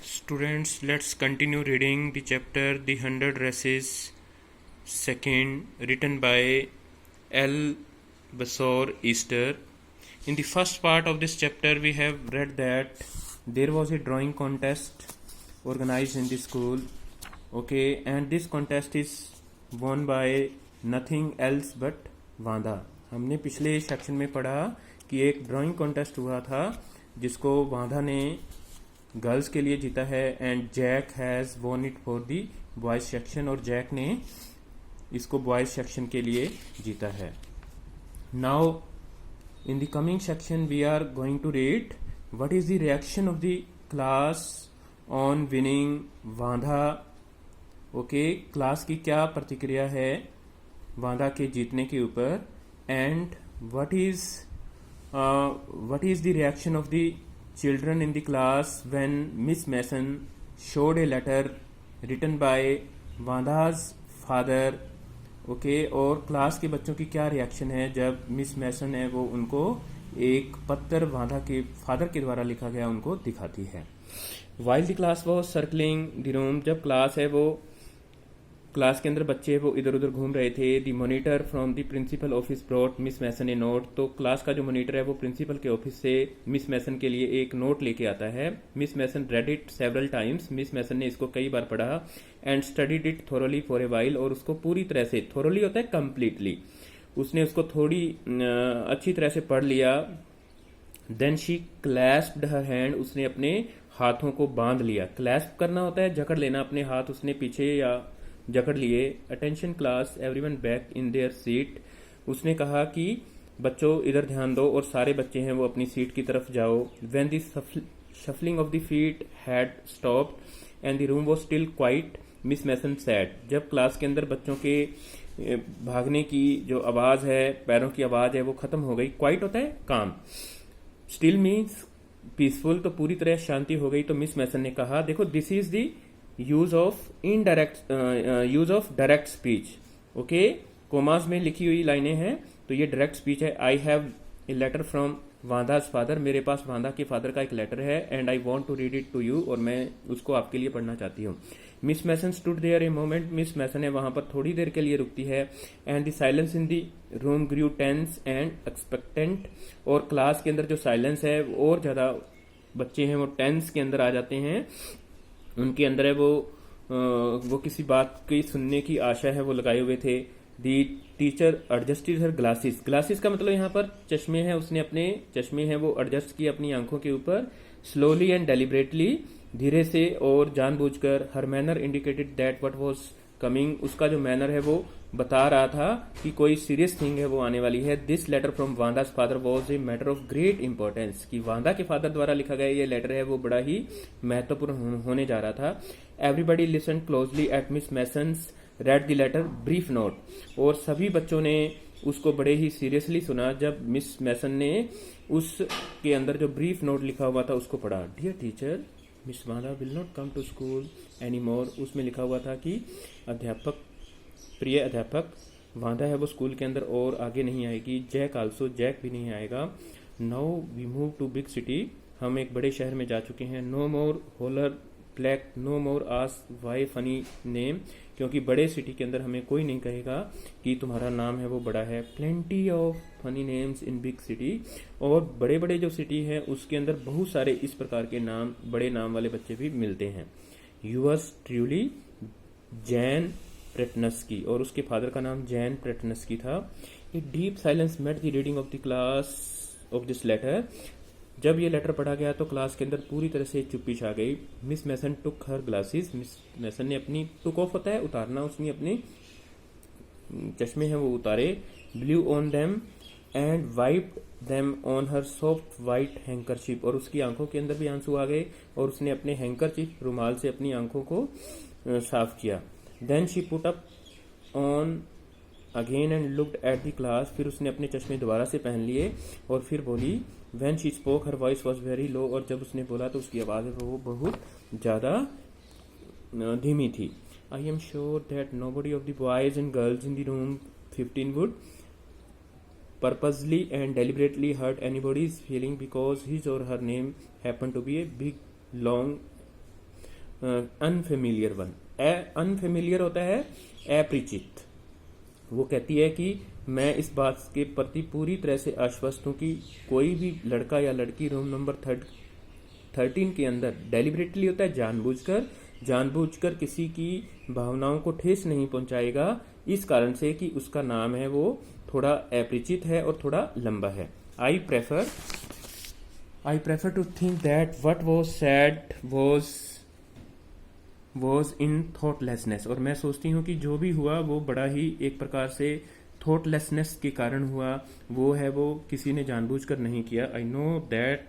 Students, let's continue reading the chapter The Hundred Races Second, written by L. Basor Easter. In the first part of this chapter, we have read that there was a drawing contest organized in the school. Okay, and this contest is won by nothing else but वांदा. हमने पिछले section में पढ़ा कि एक drawing contest हुआ था जिसको वांदा ने गर्ल्स के लिए जीता है and Jack has won it for the boys section, और जैक ने इसको बॉयज सेक्शन के लिए जीता है. Now in the coming section we are going to read what is the reaction of the class on winning Wanda. Okay, class की क्या प्रतिक्रिया है वांदा के जीतने के ऊपर, and what is the reaction of the children in the class when Miss Mason showed a letter written by Vanda's father. Okay, और class के बच्चों की क्या रिएक्शन है जब मिस मैसन है वो उनको एक पत्र वांदा के फादर के द्वारा लिखा गया उनको दिखाती है. While the class was circling the room, जब क्लास है वो क्लास के अंदर बच्चे वो इधर उधर घूम रहे थे. The monitor from the principal office brought Miss Mason a note, तो क्लास का जो मॉनिटर है वो प्रिंसिपल के ऑफिस से मिस मैसन के लिए एक नोट लेके आता है. Miss Mason read it several times, Miss Mason ने इसको कई बार पढ़ा. And studied it thoroughly for a while, और उसको पूरी तरह से, थोरली होता है कंप्लीटली, उसने उसको थोड़ी अच्छी तरह से पढ़ लिया. देन शी क्लैस्प्ड हर हैंड, उसने अपने हाथों को बांध लिया. क्लैस्प करना होता है जकड़ लेना, अपने हाथ उसने पीछे या जकड़ लिए. Attention class, everyone back in their seat, उसने कहा कि बच्चों इधर ध्यान दो और सारे बच्चे हैं वो अपनी सीट की तरफ जाओ. When the shuffling of the feet had stopped and the room was still quiet Miss Mason said, जब क्लास के अंदर बच्चों के भागने की जो आवाज है, पैरों की आवाज है वो खत्म हो गई. क्वाइट होता है काम, स्टिल मीन्स पीसफुल, तो पूरी तरह शांति हो गई. तो मिस मैसन ने कहा देखो this is the use of direct speech. Okay, commas में लिखी हुई लाइनें हैं तो ये डायरेक्ट स्पीच है. I have a letter from Wanda's father, मेरे पास वांदा के फादर का एक लेटर है. And I want to read it to you, और मैं उसको आपके लिए पढ़ना चाहती हूँ. Miss Mason stood there a moment, Miss Mason है वहां पर थोड़ी देर के लिए रुकती है. And the silence in the room grew tense and expectant, और क्लास के अंदर जो साइलेंस है और ज्यादा बच्चे हैं वो टेंस के अंदर आ जाते हैं. उनके अंदर है वो किसी बात की सुनने की आशा है वो लगाए हुए थे. दी टीचर एडजस्टेड हर ग्लासेस, ग्लासेस का मतलब यहाँ पर चश्मे हैं, उसने अपने चश्मे हैं वो एडजस्ट किए अपनी आंखों के ऊपर. स्लोली एंड डेलिबरेटली, धीरे से और जानबूझकर. Her manner indicated that what was coming, उसका जो मैनर है वो बता रहा था कि कोई सीरियस थिंग है वो आने वाली है. This letter from Wanda's father was a matter of great importance, कि वांदा के फादर द्वारा लिखा गया ये लेटर है वो बड़ा ही महत्वपूर्ण होने जा रहा था. Everybody listen closely at Miss Mason's read the letter brief note, और सभी बच्चों ने उसको बड़े ही सीरियसली सुना जब मिस मैसन ने उसके अंदर जो ब्रीफ नोट लिखा हुआ था उसको पढ़ा. Dear teacher Miss Wanda will not come to school any more, उसमें लिखा हुआ था कि अध्यापक, प्रिय अध्यापक, वांदा है वो स्कूल के अंदर और आगे नहीं आएगी. जैक आल्सो, जैक भी नहीं आएगा. Now we move to big city, हम एक बड़े शहर में जा चुके हैं. No more holler black, no more ask why funny name, क्योंकि बड़े सिटी के अंदर हमें कोई नहीं कहेगा कि तुम्हारा नाम है वो बड़ा है. Plenty of funny names in big city, और बड़े बड़े जो सिटी है उसके अंदर बहुत सारे इस प्रकार के नाम, बड़े नाम वाले बच्चे भी मिलते हैं. यूअर्स ट्रूली जैन प्रेटनस्की, और उसके फादर का नाम जैन प्रेटनस्की था. A deep silence met the reading of the class of this letter, जब ये लेटर पढ़ा गया तो क्लास के अंदर पूरी तरह से चुप्पी छा गई. मिस मैसन टुक हर ग्लासेस, मिस मैसन ने अपनी, टुक ऑफ होता है उतारना, उसने अपने चश्मे हैं वो उतारे. Blew on them and wiped them on her soft white handkerchief, और उसकी आंखों के अंदर भी आंसू आ गए और उसने अपने हैंकरशिप, रुमाल से अपनी आंखों को साफ किया. Then she put up on again and looked at the class, फिर उसने अपने चश्मे दोबारा से पहन लिए और फिर बोली. When she spoke her voice was very low, और जब उसने बोला तो उसकी आवाज वो बहुत ज्यादा धीमी थी. I am sure that nobody of the boys and girls in the room 15 would purposely and deliberately hurt anybody's feeling because his or her name happened to be a big long unfamiliar one. Unfamiliar होता है अपरिचित। वो कहती है कि मैं इस बात के प्रति पूरी तरह से आश्वस्त हूँ कि कोई भी लड़का या लड़की रूम नंबर 13 के अंदर डेलिबरेटली होता है, जानबूझकर किसी की भावनाओं को ठेस नहीं पहुंचाएगा, इस कारण से कि उसका नाम है वो थोड़ा अपरिचित है और थोड़ा लंबा है। I prefer to think that what was said was in thoughtlessness. और मैं सोचती हूँ कि जो भी हुआ वो बड़ा ही एक प्रकार से थॉटलेसनेस के कारण हुआ, वो है वो किसी ने जानबूझकर नहीं किया। I know that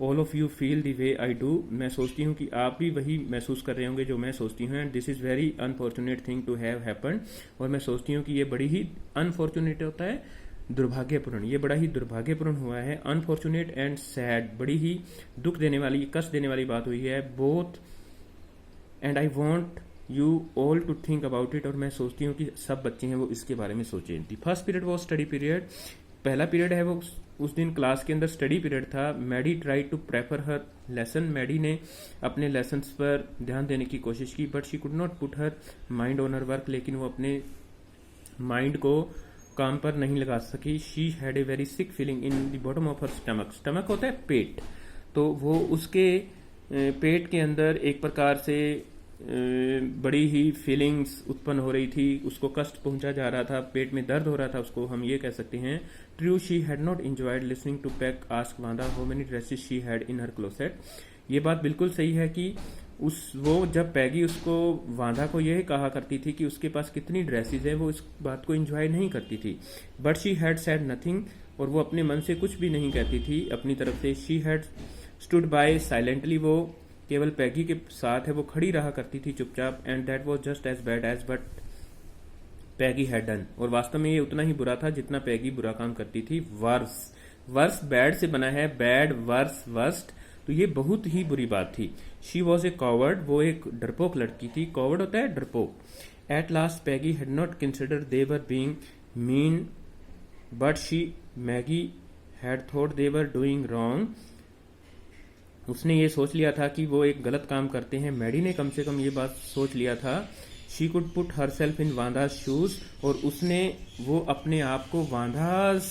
all of you feel the way I do. मैं सोचती हूँ कि आप भी वही महसूस कर रहे होंगे जो मैं सोचती हूँ। And this is very unfortunate thing to have happen. और मैं सोचती हूँ कि ये बड़ी ही अनफॉर्चुनेट होता है, दुर्भाग्यपूर्ण, ये बड़ा ही दुर्भाग्यपूर्ण हुआ है। अनफॉर्चुनेट एंड सैड, बड़ी ही दुख देने वाली, कष्ट देने वाली बात हुई है both. And I want you all to think about it. और मैं सोचती हूँ कि सब बच्चे हैं वो इसके बारे में सोचें। The first period was study period. पहला पीरियड है वो उस दिन क्लास के अंदर स्टडी पीरियड था। Maddie try to prefer her lesson. Maddie ने अपने लेसन पर ध्यान देने की कोशिश की, but she could not put her mind on her work. लेकिन वो अपने माइंड को काम पर नहीं लगा सकी। She had a very sick feeling in the bottom of her stomach. Stomach होता है पेट, तो वो उसके पेट के अंदर एक प्रकार से बड़ी ही फीलिंग्स उत्पन्न हो रही थी, उसको कष्ट पहुंचा जा रहा था, पेट में दर्द हो रहा था, उसको हम ये कह सकते हैं। True, she had not enjoyed listening to Peg ask Wanda how many dresses she had in her closet. ये बात बिल्कुल सही है कि वो जब पैगी उसको वांदा को यह कहा करती थी कि उसके पास कितनी ड्रेसेस है, वो इस बात को एंजॉय नहीं करती थी। But she had said nothing, और वो अपने मन से कुछ भी नहीं कहती थी अपनी तरफ से। She had stood by silently, वो केवल पैगी के साथ है वो खड़ी रहा करती थी चुपचाप। And that was just as bad as but Peggy had done. और वास्तव में ये उतना ही बुरा था जितना पैगी बुरा काम करती थी। वर्स बैड से बना है, बैड, वर्स, वर्स्ट, तो ये बहुत ही बुरी बात थी। शी वॉज ए कॉवर्ड, वो एक डरपोक लड़की थी। कॉवर्ड होता है डरपोक। At last Peggy had not consider they were being mean, but Maggi had thought they were doing wrong. उसने ये सोच लिया था कि वो एक गलत काम करते हैं। मैडी ने कम से कम ये बात सोच लिया था। She could put herself in Wanda's shoes, और उसने वो अपने आप को वांदास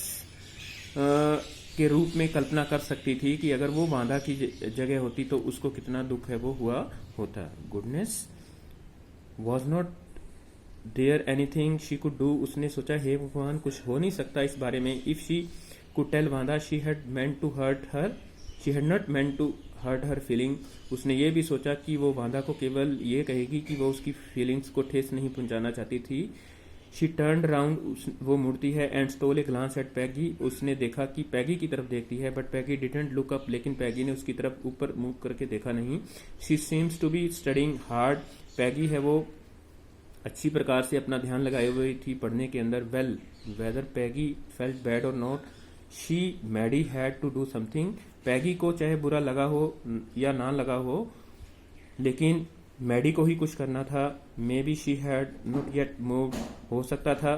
के रूप में कल्पना कर सकती थी कि अगर वो वांदा की जगह होती तो उसको कितना दुख है वो हुआ होता। Goodness was not there anything she could do. उसने सोचा हे भगवान, कुछ हो नहीं सकता इस बारे में। If she could tell Wanda she had meant to hurt her, she had not meant to hurt her feeling. उसने ये भी सोचा कि वो वांदा को केवल ये कहेगी कि वो उसकी फीलिंग्स को ठेस नहीं पहुंचाना चाहती थी। शी टर्न राउंड, वो मुड़ती है। And stole a glance at Peggy, उसने देखा कि पैगी की तरफ देखती है, but Peggy didn't look up, लेकिन पैगी ने उसकी तरफ ऊपर मुंह करके देखा नहीं। She seems to be studying hard, Peggy है वो अच्छी प्रकार से अपना ध्यान लगाए हुए थी पढ़ने के अंदर। Well, whether Peggy felt bad or not, she Maddie had to do something. Peggy को चाहे बुरा लगा हो या ना लगा हो, लेकिन मैडी को ही कुछ करना था। May be she had not yet moved, हो सकता था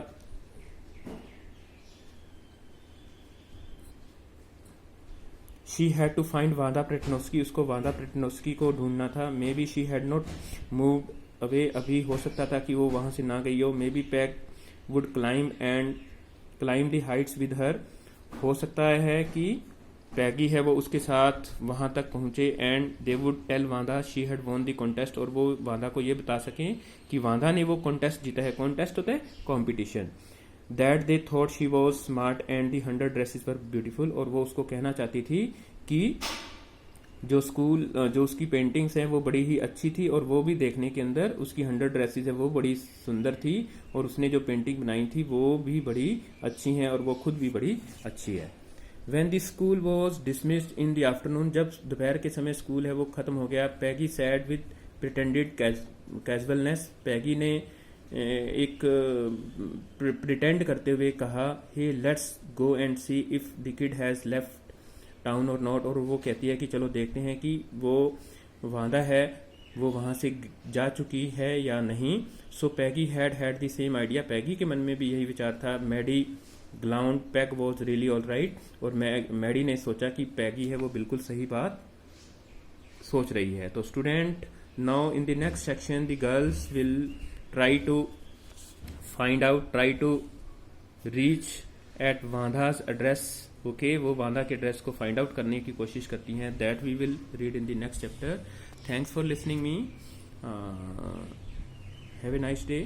शी हैड टू फाइंड वांदा प्रेटनोस्की, उसको वांदा प्रेटनोस्की को ढूंढना था। May be she had not moved away, अभी हो सकता था कि वो वहां से ना गई हो। May be peg would climb the Heights with her, हो सकता है कि पैगी है वो उसके साथ वहां तक पहुंचे। And they would tell Wanda she had won the contest, और वो वांदा को ये बता सकें कि वांदा ने वो कॉन्टेस्ट जीता है। कॉन्टेस्ट होता है competition. That they thought she was smart and the 100 dresses were beautiful, और वो उसको कहना चाहती थी कि जो उसकी पेंटिंग्स हैं वो बड़ी ही अच्छी थी, और वो भी देखने के अंदर उसकी 100 ड्रेसेस है वो बड़ी सुंदर थी, और उसने जो पेंटिंग बनाई थी वो भी बड़ी अच्छी हैं, और वो खुद भी बड़ी अच्छी है। When the school was dismissed in the afternoon, जब दोपहर के समय स्कूल है वो खत्म हो गया। Peggy said with pretended casualness, Peggy ने एक प्रिटेंड करते हुए कहा, hey let's go and see if the kid has left town or not, और वो कहती है कि चलो देखते हैं कि वो वांदा है वो वहां से जा चुकी है या नहीं। So Peggy had the same idea, Peggy के मन में भी यही विचार था। Maddie glanced Peg was really all right, और मैडी ने सोचा कि पैगी है वो बिल्कुल सही बात सोच रही है। तो student, now in the next section the girls will try to reach at Vandha's address. Okay, वो वांधा के एड्रेस को फाइंड आउट करने की कोशिश करती हैं. That we will read in the next chapter. Thanks for listening me. Have a nice day.